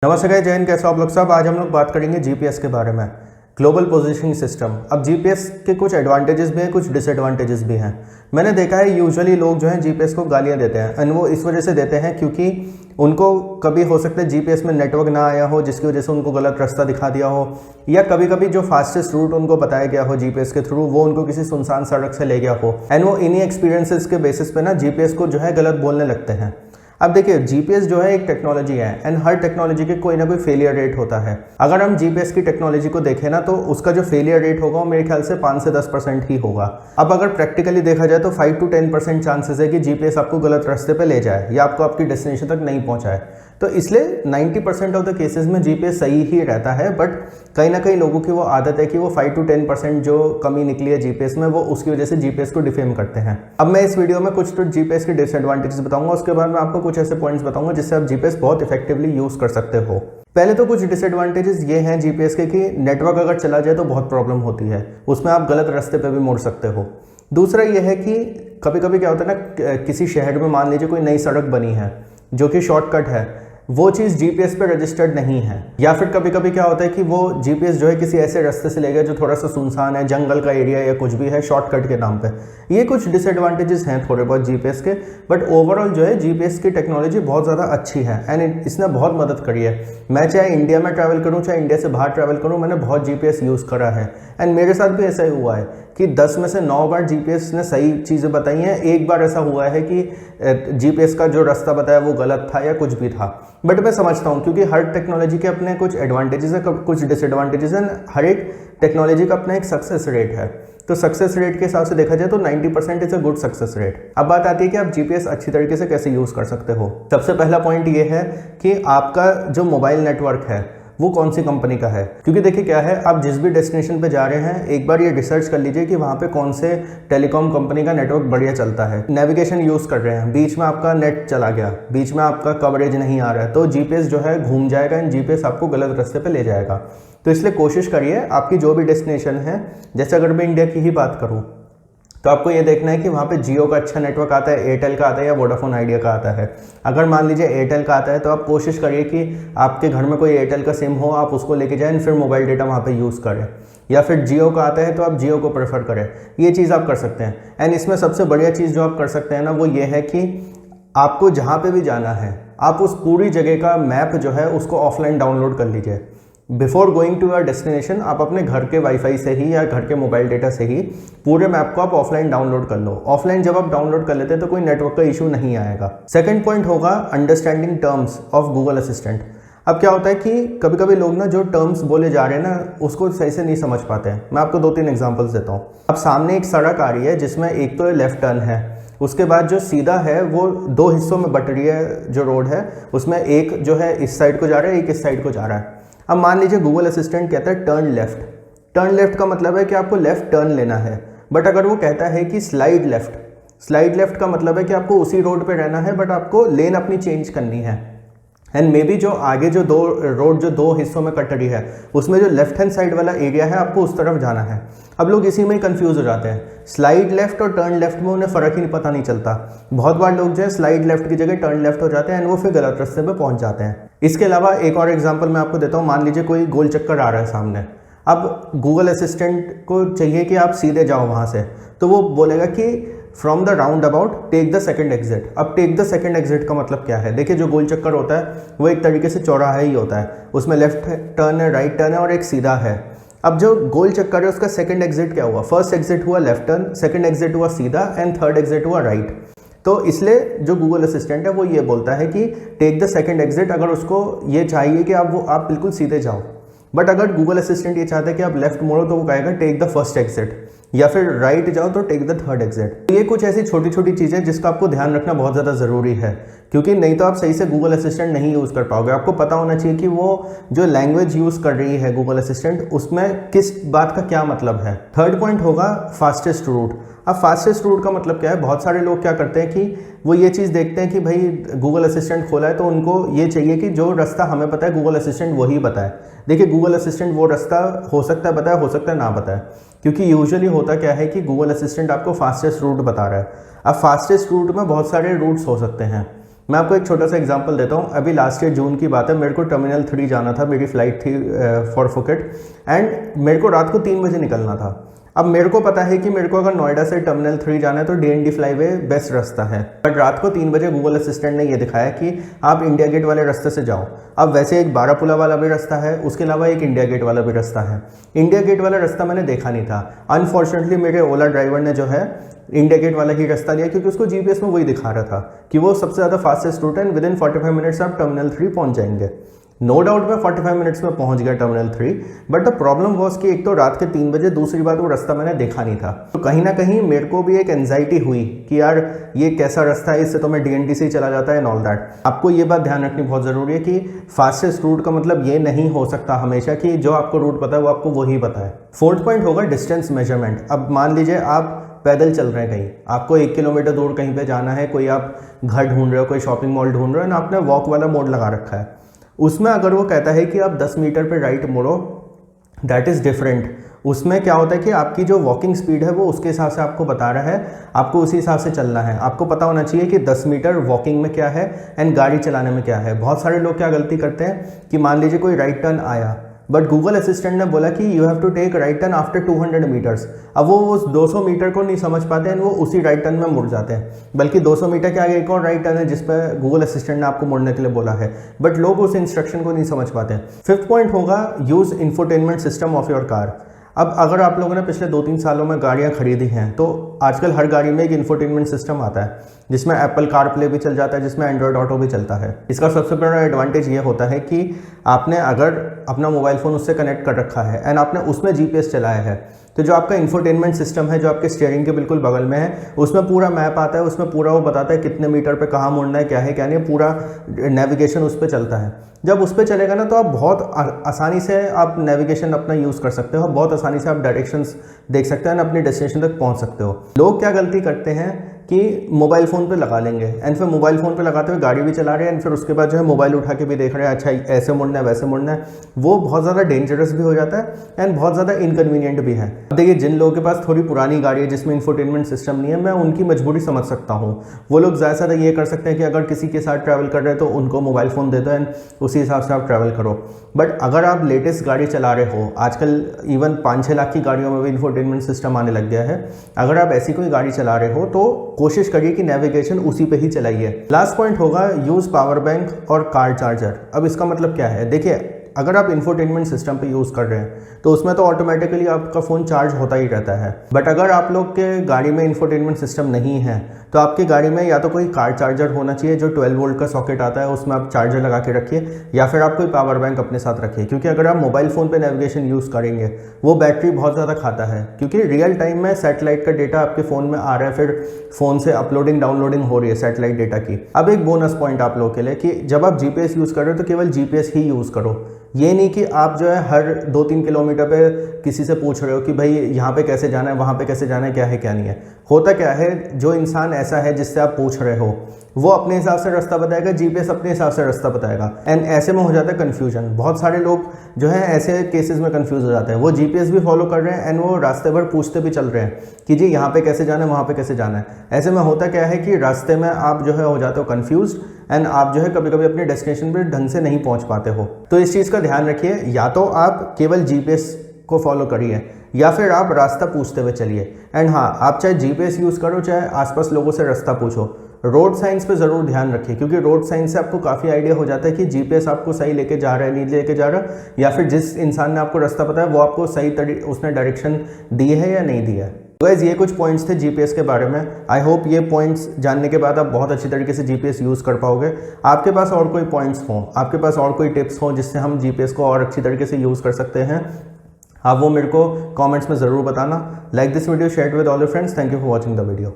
नमस्ते गाइस, जय हिंद। कैसे हो आप लोग सब। आज हम लोग बात करेंगे जीपीएस के बारे में, ग्लोबल पोजीशनिंग सिस्टम। अब जीपीएस के कुछ एडवांटेजेस भी हैं, कुछ डिसएडवांटेजेस भी हैं। मैंने देखा है यूजुअली लोग जो हैं जीपीएस को गालियां देते हैं, एंड वो इस वजह से देते हैं क्योंकि उनको कभी हो सकता है जीपीएस में नेटवर्क ना आया हो, जिसकी वजह से उनको गलत रास्ता दिखा दिया हो, या कभी कभी जो फास्टेस्ट रूट उनको बताया गया हो जीपीएस के थ्रू वो उनको किसी सुनसान सड़क से ले गया हो, एंड वो इन्हीं एक्सपीरियंसेस के बेसिस पे ना जीपीएस को जो है गलत बोलने लगते हैं। अब देखिए, जीपीएस जो है एक टेक्नोलॉजी है, एंड हर टेक्नोलॉजी के कोई ना कोई फेलियर रेट होता है। अगर हम जीपीएस की टेक्नोलॉजी को देखें ना, तो उसका जो फेलियर रेट होगा वो मेरे ख्याल से 5 से 10% ही होगा। अब अगर प्रैक्टिकली देखा जाए तो 5 to 10% चांसेस है कि जीपीएस आपको गलत रास्ते पे ले जाए या आपको आपकी डेस्टिनेशन तक नहीं पहुंचाए। तो इसलिए 90% ऑफ द केसेस में जीपीएस सही ही रहता है, बट कहीं ना कहीं लोगों की वो आदत है कि वो 5 to 10% जो कमी निकली है जीपीएस में, वो उसकी वजह से जीपीएस को डिफेम करते हैं। अब मैं इस वीडियो में कुछ तो जीपीएस के डिसएडवांटेजेस बताऊंगा, उसके बाद मैं आपको कुछ ऐसे पॉइंट्स बताऊंगा जिससे आप जीपीएस बहुत इफेक्टिवली यूज कर सकते हो। पहले तो कुछ डिसएडवांटेजेस ये हैं जीपीएस के कि नेटवर्क अगर चला जाए तो बहुत प्रॉब्लम होती है, उसमें आप गलत रास्ते पे भी मुड़ सकते हो। दूसरा ये है कि कभी कभी क्या होता है ना, किसी शहर में मान लीजिए कोई नई सड़क बनी है जो कि शॉर्टकट है, वो चीज़ जीपीएस पे रजिस्टर्ड नहीं है, या फिर कभी कभी क्या होता है कि वो जीपीएस जो है किसी ऐसे रास्ते से ले गया जो थोड़ा सा सुनसान है, जंगल का एरिया या कुछ भी है, शॉर्टकट के नाम पे। ये कुछ डिसएडवांटेजेस हैं थोड़े बहुत जीपीएस के, बट ओवरऑल जो है जीपीएस की टेक्नोलॉजी बहुत ज़्यादा अच्छी है, एंड इसने बहुत मदद करी है। मैं चाहे इंडिया में ट्रैवल करूँ चाहे इंडिया से बाहर ट्रैवल करूँ, मैंने बहुत जीपीएस यूज़ करा है, एंड मेरे साथ भी ऐसा ही हुआ है कि 10 में से 9 बार जीपीएस ने सही चीज़ें बताई हैं। एक बार ऐसा हुआ है कि जीपीएस का जो रास्ता बताया वो गलत था या कुछ भी था, बट मैं समझता हूँ क्योंकि हर टेक्नोलॉजी के अपने कुछ एडवांटेजेस है, कुछ डिसएडवांटेजेस हैं। हर एक टेक्नोलॉजी का अपना एक सक्सेस रेट है, तो सक्सेस रेट के हिसाब से देखा जाए तो 90% is a good success rate. अब बात आती है कि आप जीपीएस अच्छी तरीके से कैसे यूज़ कर सकते हो। सबसे पहला पॉइंट ये है कि आपका जो मोबाइल नेटवर्क है वो कौन सी कंपनी का है, क्योंकि देखिए क्या है, आप जिस भी डेस्टिनेशन पे जा रहे हैं एक बार ये रिसर्च कर लीजिए कि वहाँ पे कौन से टेलीकॉम कंपनी का नेटवर्क बढ़िया चलता है। नेविगेशन यूज़ कर रहे हैं, बीच में आपका नेट चला गया, बीच में आपका कवरेज नहीं आ रहा है, तो जीपीएस जो है घूम जाएगा एंड जीपीएस आपको गलत रास्ते पे ले जाएगा। तो इसलिए कोशिश करिए आपकी जो भी डेस्टिनेशन है, जैसे अगर मैं इंडिया की ही बात करूँ तो आपको ये देखना है कि वहाँ पे जियो का अच्छा नेटवर्क आता है, एयरटेल का आता है या वोडाफोन आइडिया का आता है। अगर मान लीजिए एयरटेल का आता है तो आप कोशिश करिए कि आपके घर में कोई एयरटेल का सिम हो, आप उसको लेके जाएं, फिर मोबाइल डेटा वहाँ पे यूज़ करें। या फिर जियो का आता है तो आप जियो को प्रेफर करें। ये चीज़ आप कर सकते हैं। एंड इसमें सबसे बढ़िया चीज़ जो आप कर सकते हैं ना, वो ये है कि आपको जहाँ पर भी जाना है आप उस पूरी जगह का मैप जो है उसको ऑफलाइन डाउनलोड कर लीजिए। Before going to your destination आप अपने घर के वाईफाई से ही या घर के मोबाइल डेटा से ही पूरे मैप को आप ऑफलाइन डाउनलोड कर लो। ऑफलाइन जब आप डाउनलोड कर लेते हैं तो कोई नेटवर्क का इशू नहीं आएगा। सेकंड पॉइंट होगा understanding terms of Google assistant. अब क्या होता है कि कभी कभी लोग ना जो टर्म्स बोले जा रहे हैं ना उसको सही से नहीं समझ पाते हैं। मैं आपको 2-3 एग्जाम्पल्स देता हूँ। अब सामने एक सड़क आ रही है जिसमें एक तो लेफ्ट टर्न है, उसके बाद जो सीधा है वो 2 हिस्सों में बट रही है जो रोड है, उसमें एक जो है इस साइड को जा रहा है, एक इस साइड को जा रहा है। अब मान लीजिए गूगल असिस्टेंट कहता है टर्न लेफ्ट। टर्न लेफ्ट का मतलब है कि आपको लेफ्ट टर्न लेना है, बट अगर वो कहता है कि स्लाइड लेफ्ट, स्लाइड लेफ्ट का मतलब है कि आपको उसी रोड पे रहना है, बट आपको लेन अपनी चेंज करनी है। एंड मे बी जो आगे जो रोड जो 2 हिस्सों में कट रही है उसमें जो लेफ्ट हैंड साइड वाला एरिया है आपको उस तरफ जाना है। अब लोग इसी में ही कंफ्यूज हो जाते हैं। स्लाइड लेफ्ट और टर्न लेफ्ट में उन्हें फ़र्क ही पता नहीं चलता। बहुत बार लोग जो है स्लाइड लेफ्ट की जगह टर्न लेफ्ट हो जाते हैं एंड वो फिर गलत रास्ते पे पहुंच जाते हैं। इसके अलावा एक और एग्जांपल मैं आपको देता हूँ। मान लीजिए कोई गोल चक्कर आ रहा है सामने, अब गूगल असिस्टेंट को चाहिए कि आप सीधे जाओ वहाँ से, तो वो बोलेगा कि from the round about tech the second exit. अब टेक द सेकंड एग्जिट का मतलब क्या है? देखिए, जो गोल चक्कर होता है वो एक तरीके से चौराहा ही होता है, उसमें लेफ्ट टर्न है, राइट टर्न है और एक सीधा है। अब जो गोल चक्कर है उसका सेकंड एग्जिट क्या हुआ? फर्स्ट एग्जिट हुआ लेफ्ट टर्न, सेकंड एग्जिट हुआ सीधा एंड थर्ड एग्जिट हुआ राइट। तो इसलिए जो गूगल असिस्टेंट है वो ये बोलता है कि टेक द सेकंड एग्जिट, अगर उसको ये चाहिए कि आप बिल्कुल सीधे जाओ। बट अगर गूगल असिस्टेंट ये चाहता है कि आप लेफ्ट मोड़ो तो वो कहेगा टेक द फर्स्ट एग्जिट, या फिर राइट जाओ तो टेक द थर्ड एग्जिट। ये कुछ ऐसी छोटी छोटी चीज़ें जिसका आपको ध्यान रखना बहुत ज़्यादा ज़रूरी है, क्योंकि नहीं तो आप सही से गूगल असिस्टेंट नहीं यूज़ कर पाओगे। आपको पता होना चाहिए कि वो जो लैंग्वेज यूज़ कर रही है गूगल असिस्टेंट उसमें किस बात का क्या मतलब है। थर्ड पॉइंट होगा फास्टेस्ट रूट। अब फास्टेस्ट रूट का मतलब क्या है? बहुत सारे लोग क्या करते हैं कि वो ये चीज़ देखते हैं कि भाई गूगल असिस्टेंट खोला है तो उनको ये चाहिए कि जो रास्ता हमें पता है गूगल असिस्टेंट वही बताए। देखिए, गूगल असिस्टेंट वो रास्ता हो सकता है बताए, हो सकता है ना बताए, क्योंकि यूजुअली होता क्या है कि गूगल असिस्टेंट आपको फास्टेस्ट रूट बता रहा है। अब फास्टेस्ट रूट में बहुत सारे रूट्स हो सकते हैं, मैं आपको एक छोटा सा एग्जांपल देता हूँ। अभी लास्ट ईयर जून की बात है, मेरे को टर्मिनल 3 जाना था, मेरी फ़्लाइट थी फॉर फुकेट, एंड मेरे को रात को 3 बजे निकलना था। अब मेरे को पता है कि मेरे को अगर नोएडा से टर्मिनल 3 जाना है तो DND फ्लाईवे बेस्ट रास्ता है, बट रात को 3 बजे गूगल असिस्टेंट ने ये दिखाया कि आप इंडिया गेट वाले रास्ते से जाओ। अब वैसे एक बारापुला वाला भी रास्ता है, उसके अलावा एक इंडिया गेट वाला भी रास्ता है। इंडिया गेट वाला रास्ता मैंने देखा नहीं था। अनफॉर्चुनेटली मेरे ओला ड्राइवर ने जो है इंडिया गेट वाला ही रास्ता लिया, क्योंकि उसको GPS में वही दिखा रहा था कि वो सबसे ज़्यादा फास्टेस्ट रूट है, विदिन 45 मिनट्स आप टर्मिनल 3 पहुँच जाएंगे। नो डाउट मैं 45 मिनट्स में पहुंच गया terminal 3, but the problem was कि एक तो रात के 3 बजे, दूसरी बात वो रास्ता मैंने देखा नहीं था। तो कहीं ना कहीं मेरे को भी एक एंजाइटी हुई कि यार ये कैसा रास्ता है, इससे तो मैं DND से ही चला जाता है एंड ऑल दैट। आपको ये बात ध्यान रखनी बहुत ज़रूरी है कि फास्टेस्ट रूट का मतलब ये नहीं हो सकता हमेशा कि जो आपको रूट पता है वो आपको वही पता है। फोर्थ पॉइंट होगा डिस्टेंस मेजरमेंट। अब मान लीजिए आप पैदल चल रहे हैं कहीं, आपको 1 किलोमीटर दूर कहीं पे जाना है, कोई आप घर ढूंढ रहे हो, कोई शॉपिंग मॉल ढूंढ रहे हो, ना आपने वॉक वाला मोड लगा रखा है। उसमें अगर वो कहता है कि आप 10 मीटर पे राइट मुड़ो, दैट इज़ डिफरेंट। उसमें क्या होता है कि आपकी जो वॉकिंग स्पीड है वो उसके हिसाब से आपको बता रहा है, आपको उसी हिसाब से चलना है। आपको पता होना चाहिए कि 10 मीटर वॉकिंग में क्या है एंड गाड़ी चलाने में क्या है। बहुत सारे लोग क्या गलती करते हैं कि मान लीजिए कोई राइट टर्न आया, बट गूगल असिस्टेंट ने बोला कि you have to take right turn after 200 metres. अब वो उस 200 मीटर को नहीं समझ पाते हैं, वो उसी राइट टर्न में मुड़ जाते हैं, बल्कि 200 मीटर के आगे एक और राइट टर्न है जिस पर गूगल असिस्टेंट ने आपको मुड़ने के लिए बोला है, बट लोग उस इंस्ट्रक्शन को नहीं समझ पाते हैं। फिफ्थ पॉइंट होगा use infotainment system of your car. अब अगर आप लोगों ने पिछले 2-3 सालों में गाड़ियाँ खरीदी हैं तो आजकल हर गाड़ी में एक इंफोटेनमेंट सिस्टम आता है, जिसमें एप्पल कारप्ले भी चल जाता है, जिसमें एंड्रॉयड ऑटो भी चलता है। इसका सबसे बड़ा एडवांटेज ये होता है कि आपने अगर अपना मोबाइल फ़ोन उससे कनेक्ट कर रखा है एंड आपने उसमें GPS चलाया है, तो जो आपका इंफोटेनमेंट सिस्टम है जो आपके स्टीयरिंग के बिल्कुल बगल में है, उसमें पूरा मैप आता है, उसमें पूरा वो बताता है कितने मीटर पे कहाँ मुड़ना है, क्या है क्या नहीं, पूरा नेविगेशन उस पर चलता है। जब उस पर चलेगा ना तो आप बहुत आसानी से आप नेविगेशन अपना यूज़ कर सकते हो, बहुत आसानी से आप डायरेक्शंस देख सकते हैं और अपनी डेस्टिनेशन तक पहुंच सकते हो। लोग क्या गलती करते हैं कि मोबाइल फ़ोन पे लगा लेंगे एंड फिर मोबाइल फ़ोन पे लगाते हुए गाड़ी भी चला रहे हैं एंड फिर उसके बाद जो है मोबाइल उठा के भी देख रहे हैं, अच्छा ऐसे मुड़ना है वैसे मुड़ना है। वो बहुत ज़्यादा डेंजरस भी हो जाता है एंड बहुत ज़्यादा इनकन्वीनियंट भी है। देखिए, जिन लोगों के पास थोड़ी पुरानी गाड़ी है जिसमें इंफोटेनमेंट सिस्टम नहीं है, मैं उनकी मजबूरी समझ सकता हूँ। वो लोग ज़्यादा से ज़्यादा ये कर सकते हैं कि अगर किसी के साथ ट्रैवल कर रहे हैं तो उनको मोबाइल फ़ोन दे दो एंड उसी हिसाब से आप ट्रैवल करो। बट अगर आप लेटेस्ट गाड़ी चला रहे हो, आजकल इवन 5-6 लाख की गाड़ियों में भी इंफोटेनमेंट सिस्टम आने लग गया है, अगर आप ऐसी कोई गाड़ी चला रहे हो तो कोशिश करिए कि नेविगेशन उसी पे ही चलाइए। लास्ट पॉइंट होगा यूज़ पावर बैंक और कार चार्जर। अब इसका मतलब क्या है? देखिए, अगर आप इंफोटेनमेंट सिस्टम पे यूज़ कर रहे हैं तो उसमें तो ऑटोमेटिकली आपका फ़ोन चार्ज होता ही रहता है। बट अगर आप लोग के गाड़ी में इंफोटेनमेंट सिस्टम नहीं है तो आपकी गाड़ी में या तो कोई कार चार्जर होना चाहिए, जो 12 वोल्ट का सॉकेट आता है उसमें आप चार्जर लगा के रखिए, या फिर आप कोई पावर बैंक अपने साथ रखिए। क्योंकि अगर आप मोबाइल फ़ोन पे नेविगेशन यूज़ करेंगे वो बैटरी बहुत ज़्यादा खाता है, क्योंकि रियल टाइम में सैटेलाइट का डेटा आपके फ़ोन में आ रहा है, फिर फ़ोन से अपलोडिंग डाउनलोडिंग हो रही है सैटेलाइट डेटा की। अब एक बोनस पॉइंट आप लोगों के लिए कि जब आप GPS यूज़ कर रहे हो तो केवल GPS ही यूज़ करो। ये नहीं कि आप जो है हर 2-3 किलोमीटर पे किसी से पूछ रहे हो कि भाई यहाँ पे कैसे जाना है, वहाँ पे कैसे जाना है क्या नहीं है। होता क्या है, जो इंसान ऐसा है जिससे आप पूछ रहे हो वो अपने हिसाब से रास्ता बताएगा, GPS अपने हिसाब से रास्ता बताएगा, एंड ऐसे में हो जाता है कन्फ्यूजन। बहुत सारे लोग जो है ऐसे केसेस में कन्फ्यूज हो जाते हैं। वो GPS भी फॉलो कर रहे हैं एंड वो रास्ते भर पूछते भी चल रहे हैं कि जी यहाँ पे कैसे जाना है, वहाँ पे कैसे जाना है। ऐसे में होता क्या है कि रास्ते में आप जो है हो जाते हो कन्फ्यूज एंड आप जो है कभी कभी अपने डेस्टिनेशन पर ढंग से नहीं पहुँच पाते हो। तो इस चीज़ का ध्यान रखिए, या तो आप केवल GPS को फॉलो करिए या फिर आप रास्ता पूछते हुए चलिए। एंड हाँ, आप चाहे GPS यूज़ करो चाहे आसपास लोगों से रास्ता पूछो, रोड साइंस पे ज़रूर ध्यान रखिए, क्योंकि रोड साइंस से आपको काफ़ी आइडिया हो जाता है कि GPS आपको सही लेके जा रहा है, नहीं लेके जा रहा, या फिर जिस इंसान ने आपको रास्ता बताया वो आपको सही उसने डायरेक्शन दी है या नहीं दिया है। गाइस, ये कुछ पॉइंट्स थे GPS के बारे में। आई होप ये पॉइंट्स जानने के बाद आप बहुत अच्छी तरीके से GPS यूज़ कर पाओगे। आपके पास और कोई पॉइंट्स हों, आपके पास और कोई टिप्स हों जिससे हम GPS को और अच्छी तरीके से यूज़ कर सकते हैं, आप वो मेरे को कमेंट्स में ज़रूर बताना। Like this video, share it with all your friends. Thank you for watching the video.